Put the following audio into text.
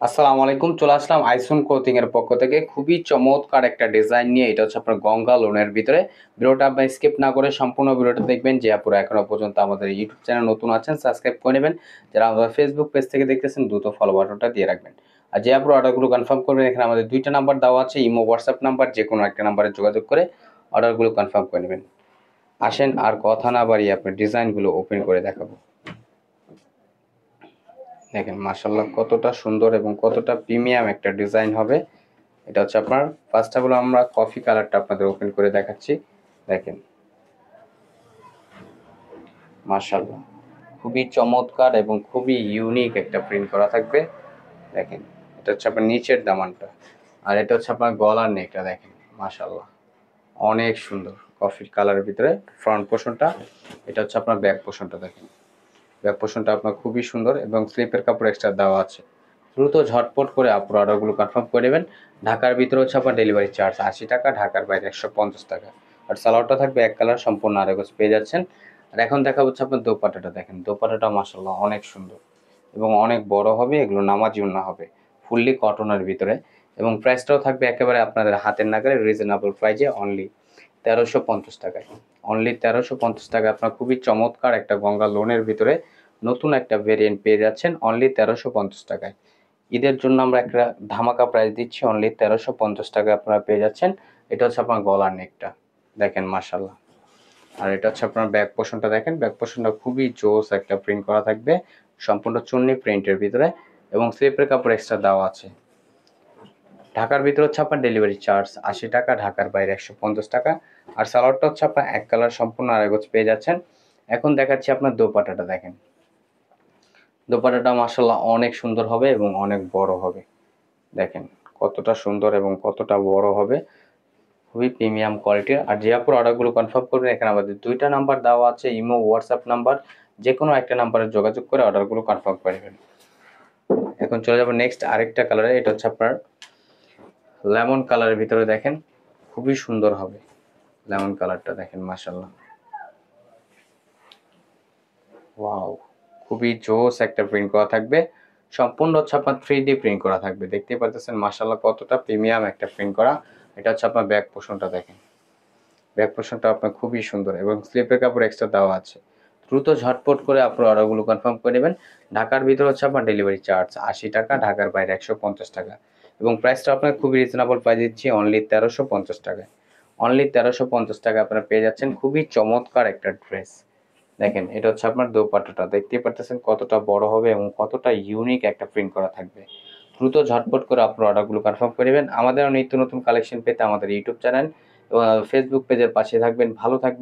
আসসালামু আলাইকুম। চলে আসলাম আইসুন ক্লোথিং এর পক্ষ থেকে খুবই চমৎকার একটা ডিজাইন নিয়ে। এটা হচ্ছে আপনার গঙ্গা লোনের ভিতরে। ভিডিওটা আপনি স্কিপ না করে সম্পূর্ণ ভিডিওটা দেখবেন। যে আপুরা এখনো পর্যন্ত আমাদের ইউটিউব চ্যানেল নতুন আছেন সাবস্ক্রাইব করে নেবেন। যারা আমাদের ফেসবুক পেজ থেকে দেখতেছেন দ্রুত ফলো বাটনটা দিয়ে রাখবেন। আর যে আপুরা অর্ডারগুলো কনফার্ম করবেন, এখানে আমাদের দুইটা নাম্বার দেওয়া আছে, ইমো হোয়াটসঅ্যাপ নাম্বার, যে কোনো একটা নাম্বারে যোগাযোগ করে অর্ডারগুলো কনফার্ম করে নেবেন। আসেন আর কথা না বাড়িয়ে আপনার ডিজাইনগুলো ওপেন করে দেখাবো। দেখেন মাশাআল্লাহ কতটা সুন্দর এবং কতটা প্রিমিয়াম একটা ডিজাইন হবে। এটা হচ্ছে আপনার ফার্স্ট অফ অল আমরা কফি কালারটা আপনাদের ওপেন করে দেখাচ্ছি। দেখেন মাশাআল্লাহ খুবই চমৎকার এবং খুবই ইউনিক একটা প্রিন্ট করা থাকবে। দেখেন এটা হচ্ছে আপনার নিচের দামানটা, আর এটা হচ্ছে আপনার গলার নেকটা। দেখেন মাশাআল্লাহ অনেক সুন্দর কফি কালারের ভিতরে ফ্রন্ট পোর্শনটা। এটা হচ্ছে আপনার ব্যাক পোর্শনটা। দেখেন ব্যাক পোর্শনটা আপনার খুবই সুন্দর এবং স্লিপের কাপড় এক্সট্রা দেওয়া আছে। দ্রুত ঝটপট করে আপনার অর্ডারগুলো কনফার্ম করে নেবেন। ঢাকার ভিতরে হচ্ছে আপনার ডেলিভারি চার্জ ৮০ টাকা, ঢাকার বাইরে ১৫০ টাকা। আর সালোয়ারটা থাকবে এক কালার, সম্পূর্ণ আড়াই গজ পেয়ে যাচ্ছেন। আর এখন দেখা হচ্ছে আপনার দোপাট্টাটা। দেখেন দোপাট্টাটা মাশাআল্লাহ অনেক সুন্দর এবং অনেক বড় হবে, এগুলো নামাজি ওড়না হবে ফুললি কটনের ভিতরে। এবং প্রাইসটাও থাকবে একেবারে আপনাদের হাতের নাগালে রিজনেবল প্রাইজে, অনলি ১৩৫০ টাকায়। অনলি ১৩৫০ টাকায় আপনার খুবই চমৎকার একটা গঙ্গা লোনের ভিতরে নতুন একটা ভেরিয়েন্ট পেয়ে যাচ্ছেন অনলি ১৩৫০ টাকায়। ঈদের জন্য আমরা একটা ধামাকা প্রাইস দিচ্ছি, অনলি ১৩৫০ টাকায় আপনারা পেয়ে যাচ্ছেন। এটা হচ্ছে আপনার গলার নেকটা। দেখেন মাশাআল্লাহ। আর এটা হচ্ছে আপনার ব্যাক পোর্শনটা। দেখেন ব্যাক পোর্শনটা খুবই জোস একটা প্রিন্ট করা থাকবে, সম্পূর্ণ চুন্নি প্রিন্টের ভিতরে এবং স্লিপের কাপড় এক্সট্রা দেওয়া আছে। ঢাকার ভিতরে হচ্ছে আপনার ডেলিভারি চার্জ ৮০ টাকা, ঢাকার বাইরে ১৫০ টাকা। আর সালোয়ারটা হচ্ছে আপনার এক কালার, সম্পূর্ণ আড়াই গজ পেয়ে যাচ্ছেন। এখন দেখাচ্ছি আপনার দোপাট্টাটা। দেখেন দোপাট্টাটা মাশাআল্লাহ অনেক সুন্দর হবে এবং অনেক বড় হবে। দেখেন কতটা সুন্দর এবং কতটা বড় হবে, খুবই প্রিমিয়াম কোয়ালিটির। আর যে আপুর অর্ডারগুলো কনফার্ম করবেন, এখানে আমাদের দুইটা নাম্বার দেওয়া আছে, ইমো হোয়াটসঅ্যাপ নাম্বার, যে কোনো একটা নাম্বারে যোগাযোগ করে অর্ডারগুলো কনফার্ম করে নেবেন। এখন চলে যাবো নেক্সট আরেকটা কালারে। এটা হচ্ছে আপনার লেমন কালারের ভিতরে। দেখেন খুবই সুন্দর হবে লেমন কালারটা। দেখেন মাশাআল্লাহ ওয়াও, খুবই জোস একটা প্রিন্ট করা থাকবে, সম্পূর্ণ হচ্ছে আপনার 3D প্রিন্ট করা থাকবে। দেখতেই পাচ্ছেন মাশাআল্লাহ কতটা প্রিমিয়াম একটা প্রিন্ট করা। এটা হচ্ছে আপনার ব্যাক পোর্শনটা। দেখেন ব্যাক পোর্শনটা আপনার খুবই সুন্দর এবং স্লিপের কাপড় এক্সট্রা দেওয়া আছে। দ্রুত ঝটপট করে আপনার অর্ডারগুলো কনফার্ম করে নেবেন। ঢাকার ভিতরে হচ্ছে আপনার ডেলিভারি চার্জ ৮০ টাকা, ঢাকার বাইরে ১৫০ টাকা। এবং প্রাইসটা আপনার খুবই রিজনেবল প্রাইস দিচ্ছি, অনলি ১৩৫০ টাকায়। অনলি ১৩৫০ টাকা আপনারা পেয়ে যাচ্ছেন খুবই চমৎকার একটা ড্রেস। দেখেন এটা হচ্ছে আপনার দোপাট্টাটা। দেখতেই পারতেছেন কতটা বড় হবে এবং কতটা ইউনিক একটা প্রিন্ট করা থাকবে। দ্রুত ঝটপট করে আপনার অর্ডারগুলো কনফার্ম করে নেবেন। আমাদের নিত্য নতুন কালেকশন পেতে আমাদের ইউটিউব চ্যানেল এবং ফেসবুক পেজের পাশে থাকবেন। ভালো থাকবেন।